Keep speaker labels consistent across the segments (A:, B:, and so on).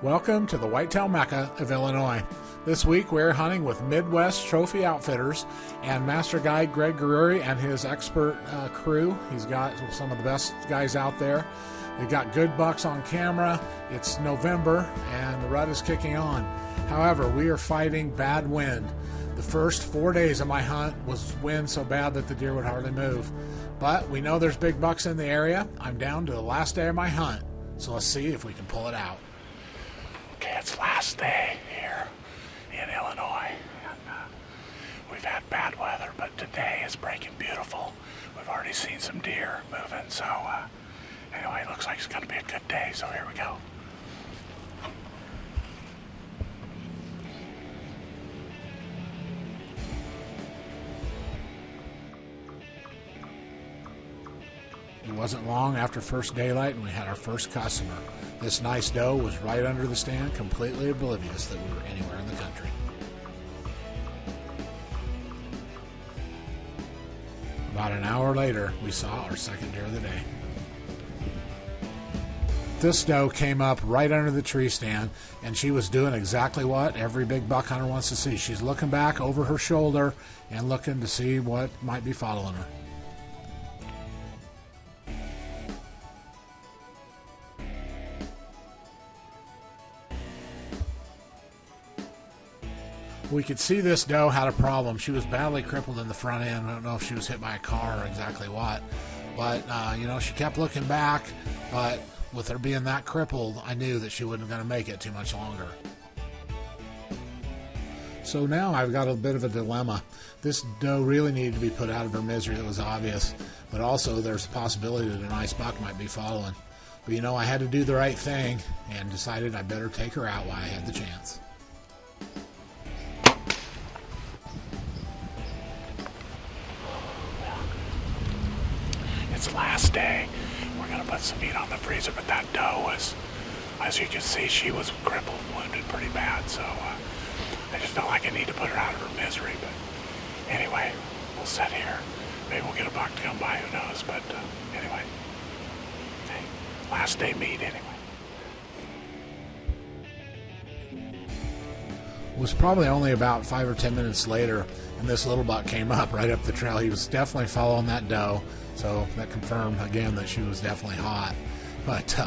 A: Welcome to the Whitetail Mecca of Illinois. This week we're hunting with Midwest Trophy Outfitters and Master Guide Greg Garuri and his expert crew. He's got some of the best guys out there. They've got good bucks on camera. It's November and the rut is kicking on. However, we are fighting bad wind. The first 4 days of my hunt was wind so bad that the deer would hardly move. But we know there's big bucks in the area. I'm down to the last day of my hunt, so let's see if we can pull it out.
B: Okay, it's last day here in Illinois, and we've had bad weather, but today is breaking beautiful. We've already seen some deer moving, so anyway, it looks like it's going to be a good day, so here we go.
A: It wasn't long after first daylight and we had our first customer. This nice doe was right under the stand, completely oblivious that we were anywhere in the country. About an hour later, we saw our second deer of the day. This doe came up right under the tree stand, and she was doing exactly what every big buck hunter wants to see. She's looking back over her shoulder and looking to see what might be following her. We could see this doe had a problem. She was badly crippled in the front end. I don't know if she was hit by a car or exactly what. But, she kept looking back. But with her being that crippled, I knew that she wasn't going to make it too much longer. So now I've got a bit of a dilemma. This doe really needed to be put out of her misery. It was obvious. But also there's a possibility that a nice buck might be following. But, I had to do the right thing and decided I better take her out while I had the chance.
B: It's last day. We're going to put some meat on the freezer, but that doe was, as you can see, she was crippled, wounded pretty bad, so I just felt like I need to put her out of her misery. But anyway, we'll sit here. Maybe we'll get a buck to come by, who knows, but anyway. Hey, last day meat anyway.
A: It was probably only about 5 or 10 minutes later, and this little buck came up right up the trail. He was definitely following that doe. So that confirmed again that she was definitely hot. But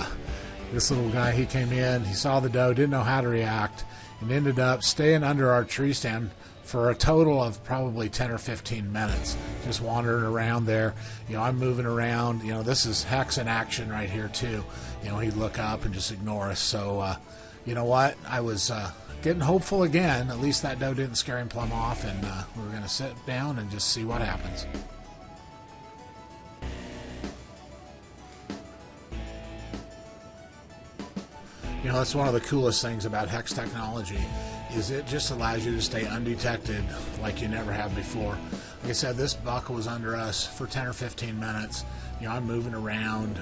A: this little guy, he came in, he saw the doe, didn't know how to react, and ended up staying under our tree stand for a total of probably 10 or 15 minutes, just wandering around there. I'm moving around. This is HECS in action right here too. He'd look up and just ignore us. So you know what? I was getting hopeful again. At least that doe didn't scare him plumb off, and we were going to sit down and just see what happens. That's one of the coolest things about HECS technology is it just allows you to stay undetected like you never have before. Like I said, this buck was under us for 10 or 15 minutes. I'm moving around.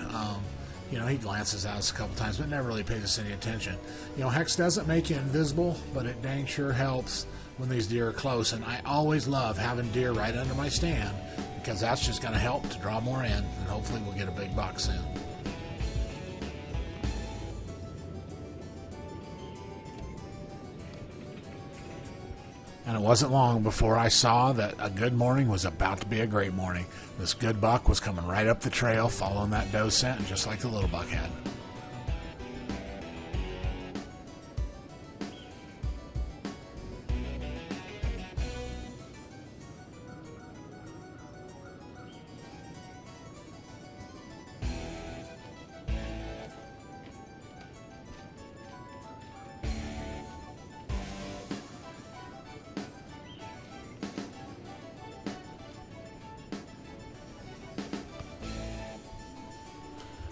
A: He glances at us a couple times, but never really pays us any attention. HECS doesn't make you invisible, but it dang sure helps when these deer are close. And I always love having deer right under my stand because that's just going to help to draw more in, and hopefully we'll get a big buck soon. And it wasn't long before I saw that a good morning was about to be a great morning. This good buck was coming right up the trail, following that doe scent, just like the little buck had.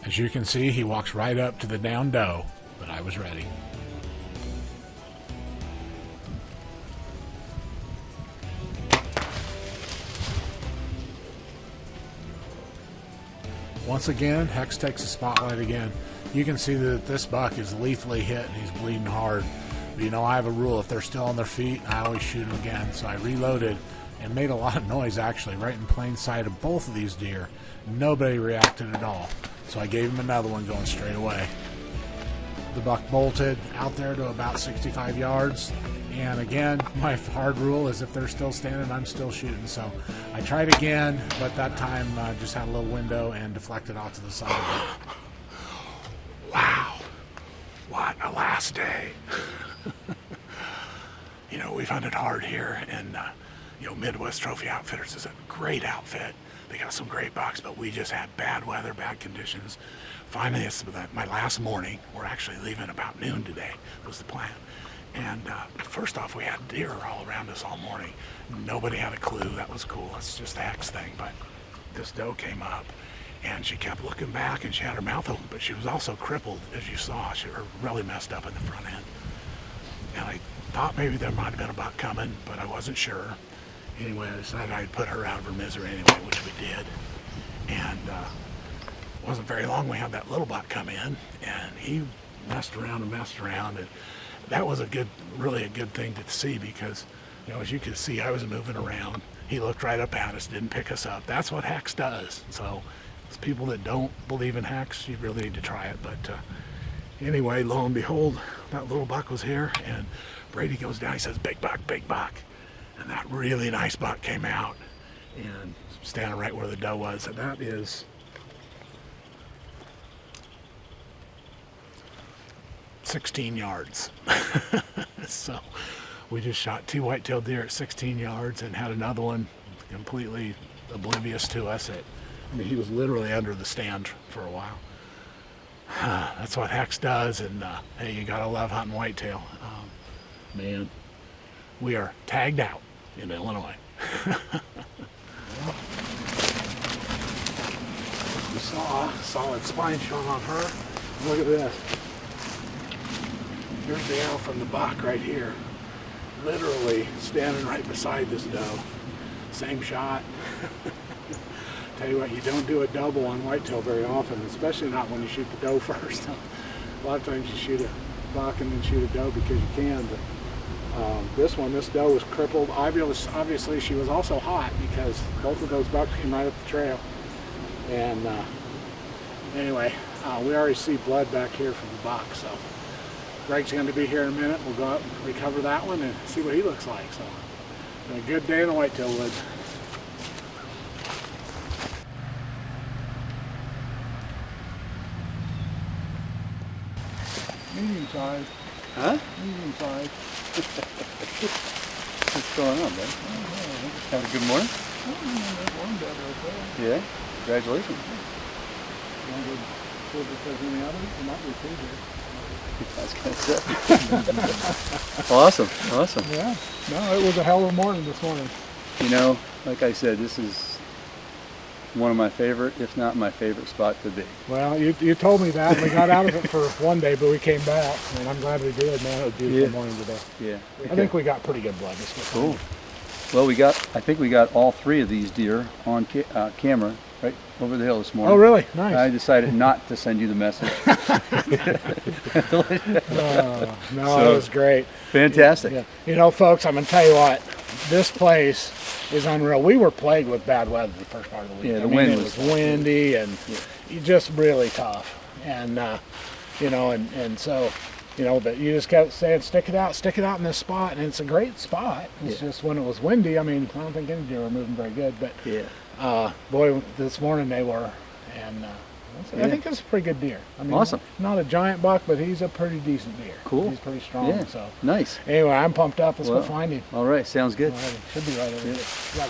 A: As you can see, he walks right up to the down doe, but I was ready. Once again, HECS takes the spotlight again. You can see that this buck is lethally hit and he's bleeding hard. But I have a rule, if they're still on their feet, I always shoot them again. So I reloaded and made a lot of noise actually right in plain sight of both of these deer. Nobody reacted at all. So I gave him another one going straight away. The buck bolted out there to about 65 yards. And again, my hard rule is if they're still standing, I'm still shooting. So I tried again, but that time just had a little window and deflected off to the side.
B: Wow, what a last day. You know, we've hunted hard here, and you know, Midwest Trophy Outfitters is a great outfit. They got some great bucks, but we just had bad weather, bad conditions. Finally, it's my last morning. We're actually leaving about noon today, was the plan. And first off, we had deer all around us all morning. Nobody had a clue. That was cool. That's just the HECS thing. But this doe came up, and she kept looking back, and she had her mouth open, but she was also crippled, as you saw. She was really messed up in the front end. And I thought maybe there might have been a buck coming, but I wasn't sure. Anyway, I decided I'd put her out of her misery anyway, which we did. And it wasn't very long we had that little buck come in, and he messed around, and that was really a good thing to see, because, you know, as you could see, I was moving around. He looked right up at us, didn't pick us up. That's what HECS does. So, it's people that don't believe in HECS, you really need to try it. But anyway, lo and behold, that little buck was here, and Brady goes down. He says, "Big buck, big buck." And that really nice buck came out and standing right where the doe was. And that is 16 yards. So we just shot 2 whitetail deer at 16 yards and had another one completely oblivious to us. I mean, he was literally under the stand for a while. That's what HECS does, and hey, you gotta love hunting whitetail. Man, we are tagged out in Illinois. We saw a solid spine shot on her. Look at this. Here's the arrow from the buck right here. Literally standing right beside this doe. Same shot. Tell you what, you don't do a double on whitetail very often, especially not when you shoot the doe first. A lot of times you shoot a buck and then shoot a doe because you can, but this doe was crippled. Obviously she was also hot because both of those bucks came right up the trail. And anyway, we already see blood back here from the buck, so Greg's going to be here in a minute. We'll go out and recover that one and see what he looks like. So, been a good day in the whitetail woods. Medium size.
C: Huh?
B: Medium size.
C: What's going on, bud? Have a good morning? Yeah? Congratulations. I was going to say. Awesome, awesome.
B: Yeah. No, it was a hell of a morning this morning.
C: You know, like I said, this is one of my favorite, if not my favorite spot to be.
B: Well, you told me that. We got out of it for one day, but we came back, and I'm glad we did, man. It was a beautiful morning today.
C: Yeah.
B: I think we got pretty good blood this morning.
C: Cool. Well, I think we got all 3 of these deer on camera right over the hill this morning.
B: Oh, really? Nice.
C: I decided not to send you the message.
B: No, it was great.
C: Fantastic.
B: Yeah. You know, folks, I'm going to tell you what, this place is unreal. We were plagued with bad weather the first part of the week.
C: Yeah, the wind
B: was windy and just really tough. And, you know, and so, you know, but you just kept saying, stick it out in this spot. And it's a great spot. It's just when it was windy, I mean, I don't think any deer were moving very good. But, boy, this morning they were. And I think that's a pretty good deer. I mean,
C: awesome.
B: Not a giant buck, but he's a pretty decent deer.
C: Cool.
B: He's pretty strong.
C: Yeah.
B: So
C: nice.
B: Anyway, I'm pumped up. Let's go find him.
C: All right, sounds good.
B: Should be right over here. Yeah.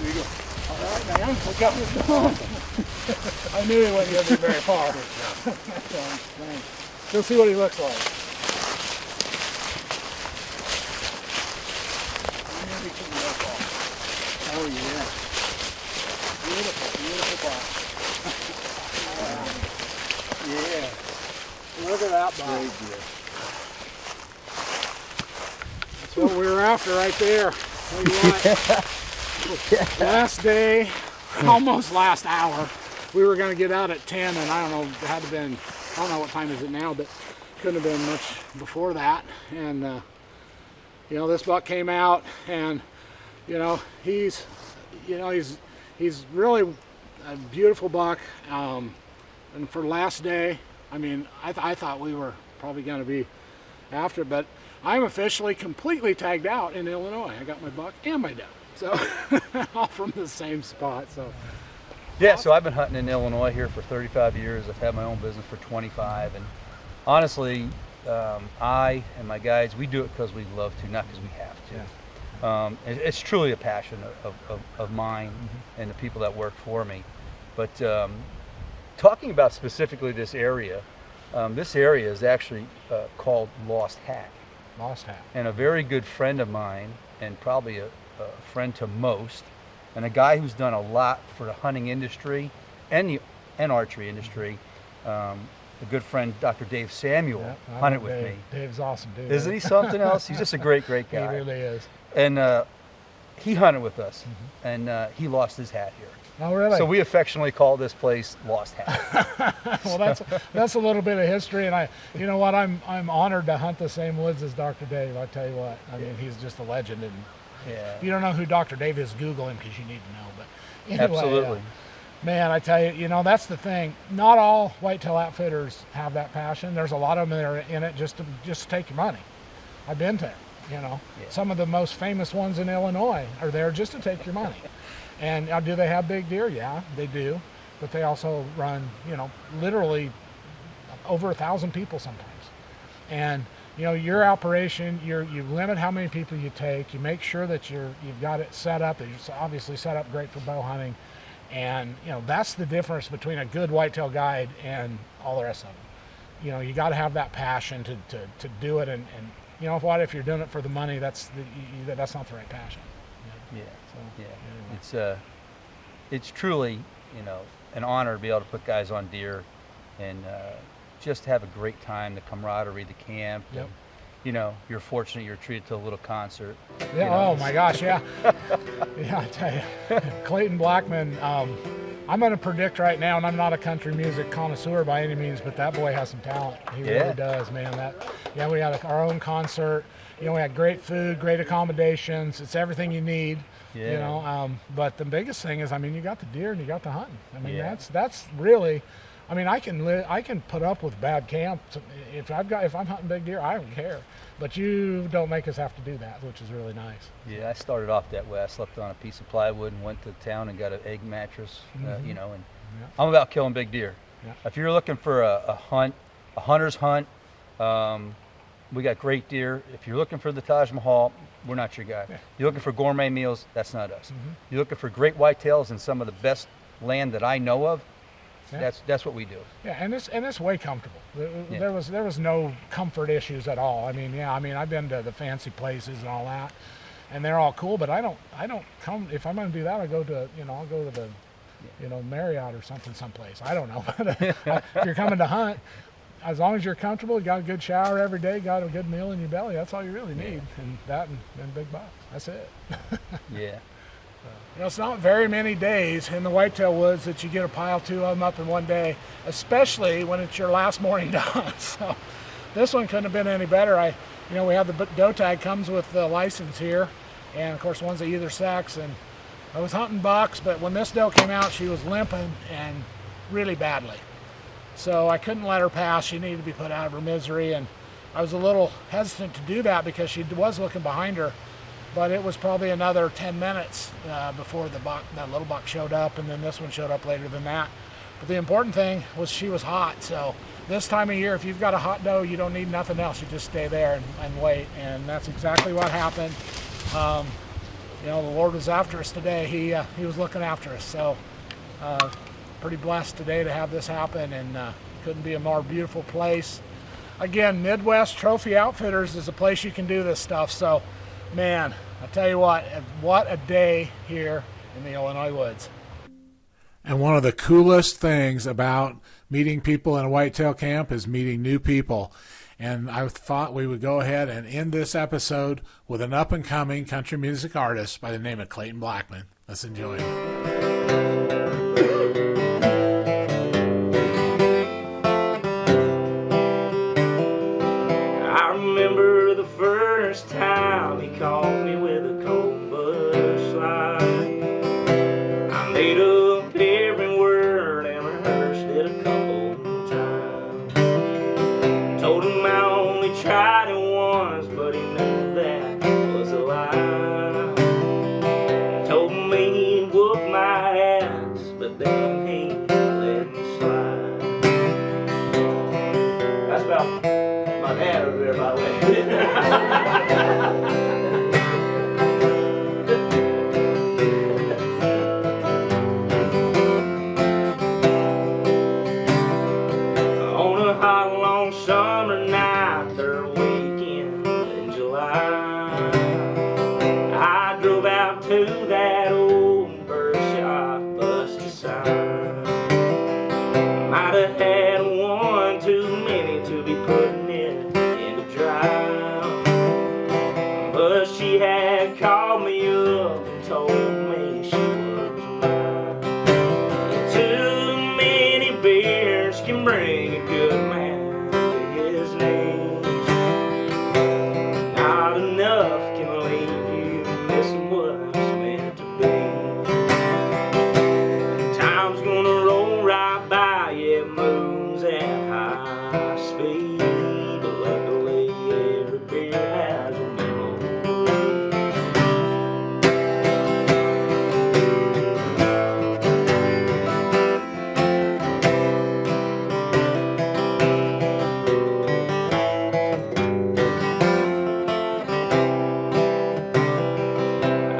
B: There you go. All right, man. Look out what's going. I knew he wasn't going to be very far. Let's see what he looks like. Oh, yeah. Beautiful, beautiful box. Yeah. Look at that box. That's
A: what we were after right there. Tell you what, last day, almost last hour, we were going to get out at 10, and I don't know, it had to been, I don't know what time is it now, but couldn't have been much before that. And you know, this buck came out, and you know, he's really a beautiful buck. And for last day, I mean, I thought we were probably going to be after, but I'm officially completely tagged out in Illinois. I got my buck and my doe, so all from the same spot. So
C: yeah, so I've been hunting in Illinois here for 35 years. I've had my own business for 25, and honestly, I and my guides, we do it because we love to, not because we have to. Yeah. It's truly a passion of mine and the people that work for me. But talking about specifically this area is actually called Lost Hack.
A: Lost Hack.
C: And a very good friend of mine, and probably a friend to most, and a guy who's done a lot for the hunting industry and archery industry, a good friend, Dr. Dave Samuel, hunted with me.
A: Dave's awesome, dude.
C: Isn't he something else? He's just a great guy.
A: He really is.
C: And he hunted with us, and he lost his hat here.
A: Oh, really?
C: So we affectionately call this place Lost Hat.
A: Well, that's a little bit of history, and you know what? I'm honored to hunt the same woods as Dr. Dave. I tell you what, I mean, he's just a legend. And if you don't know who Dr. Dave is, Google him because you need to know. But anyway,
C: absolutely.
A: Man, I tell you, you know, that's the thing. Not all whitetail outfitters have that passion. There's a lot of them that are in it just to take your money. I've been to it, you know. Yeah. Some of the most famous ones in Illinois are there just to take your money. And do they have big deer? Yeah, they do. But they also run, you know, literally over 1,000 people sometimes. And, you know, your operation, you limit how many people you take. You make sure that you've got it set up. It's obviously set up great for bow hunting. And, you know, that's the difference between a good whitetail guide and all the rest of them. You know, you got to have that passion to do it. And you know what, if you're doing it for the money, that's not the right passion.
C: Yeah. So, yeah. Anyway. It's truly, you know, an honor to be able to put guys on deer and just have a great time, the camaraderie, the camp.
A: Yep.
C: And, you know, you're fortunate you're treated to a little concert.
A: Yeah.
C: You know.
A: Oh my gosh. Yeah. Yeah. I tell you, Clayton Blackman. I'm going to predict right now, and I'm not a country music connoisseur by any means, but that boy has some talent. He really does, man. We had our own concert. You know, we had great food, great accommodations. It's everything you need. Yeah. You know, but the biggest thing is, I mean, you got the deer and you got the hunting. I mean, that's really. I mean, I can put up with bad camp if I'm hunting big deer. I don't care, but you don't make us have to do that, which is really nice.
C: Yeah, I started off that way. I slept on a piece of plywood and went to town and got an egg mattress. You know, and I'm about killing big deer. Yeah. If you're looking for a hunter's hunt, we got great deer. If you're looking for the Taj Mahal, we're not your guy. Yeah. You're looking for gourmet meals, that's not us. You're looking for great whitetails and some of the best land that I know of. Yeah. That's what we do. Yeah, and it's way comfortable. There was no comfort issues at all. I mean, I've been to the fancy places and all that, and they're all cool. But I don't come if I'm going to do that. I'll go to the Marriott or something someplace. I don't know. If you're coming to hunt, as long as you're comfortable, you got a good shower every day, got a good meal in your belly. That's all you really need. And big bucks. That's it. Yeah.
A: You know, it's not very many days in the whitetail woods that you get a pile two of them up in one day, especially when it's your last morning to hunt. So this one couldn't have been any better. We have the doe tag comes with the license here, and of course one's of either sex. And I was hunting bucks, but when this doe came out, she was limping and really badly. So I couldn't let her pass. She needed to be put out of her misery, and I was a little hesitant to do that because she was looking behind her. But it was probably another 10 minutes before that little buck showed up, and then this one showed up later than that. But the important thing was she was hot. So this time of year, if you've got a hot doe, you don't need nothing else. You just stay there and wait, and that's exactly what happened. The Lord was after us today. He was looking after us. So pretty blessed today to have this happen, and couldn't be a more beautiful place. Again, Midwest Trophy Outfitters is a place you can do this stuff. So. Man, I tell you what a day here in the Illinois woods. And one of the coolest things about meeting people in a whitetail camp is meeting new people. And I thought we would go ahead and end this episode with an up-and-coming country music artist by the name of Clayton Blackman. Let's enjoy it.
D: I remember the first time he called me with a cold bush light. I made up every word and rehearsed it a couple times. Told him I only tried it once, but he knew that was a lie. Told me he'd whoop my ass, but then he let me slide. That's about my dad over there, by the way. On a hot, long summer night, third weekend in July, I drove out to that old bird shop, busted sign. Might have had one too many to be putting it into drive, but she had called me up and told me she was mine. Too many beers can bring a good man to his knees. Not enough can leave you missing what's meant to be. Time's gonna roll right by, yeah, it moves at high speed, but luckily every beer has a memory.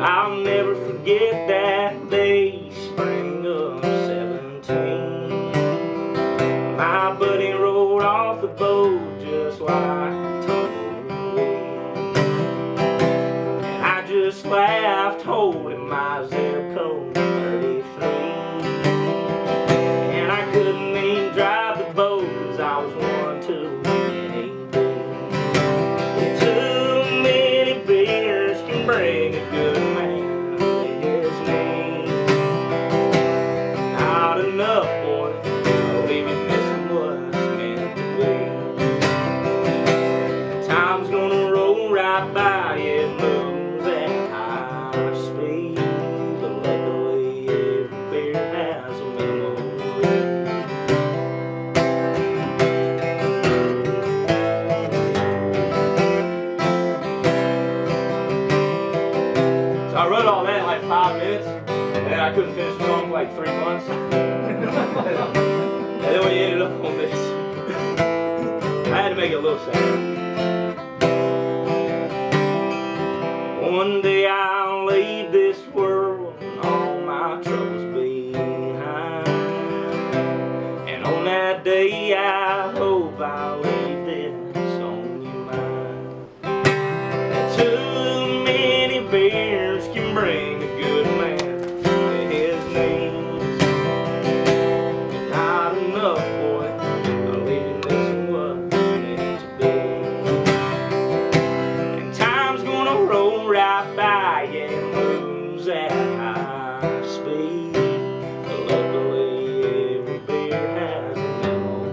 D: I'll never forget that day, spring of 17. My buddy rolled off the boat just like a tumbleweed, and I just laughed, holding my zip code 33. And I couldn't even drive the boat 'cause I was one too many days. Too many beers can bring a good man to his knees. Not enough, boy, I'll leave you missing what's meant to be. Time's gonna roll right by, yeah, it moves at high speed, but luckily every beer has a memory. So I wrote all that in like 5 minutes, and then I couldn't finish the song for like 3 months. And then we ended up on this. I had to make it a little sad. One day I'll leave this world and all my troubles behind, and on that day I hope I'll leave this on your mind. Too many beers can bring a good man to his knees. Not enough, boy, I'll leave you missing what's meant to be. And time's gonna roll right by, yeah, it moves at high speed, but luckily every beer has a memory.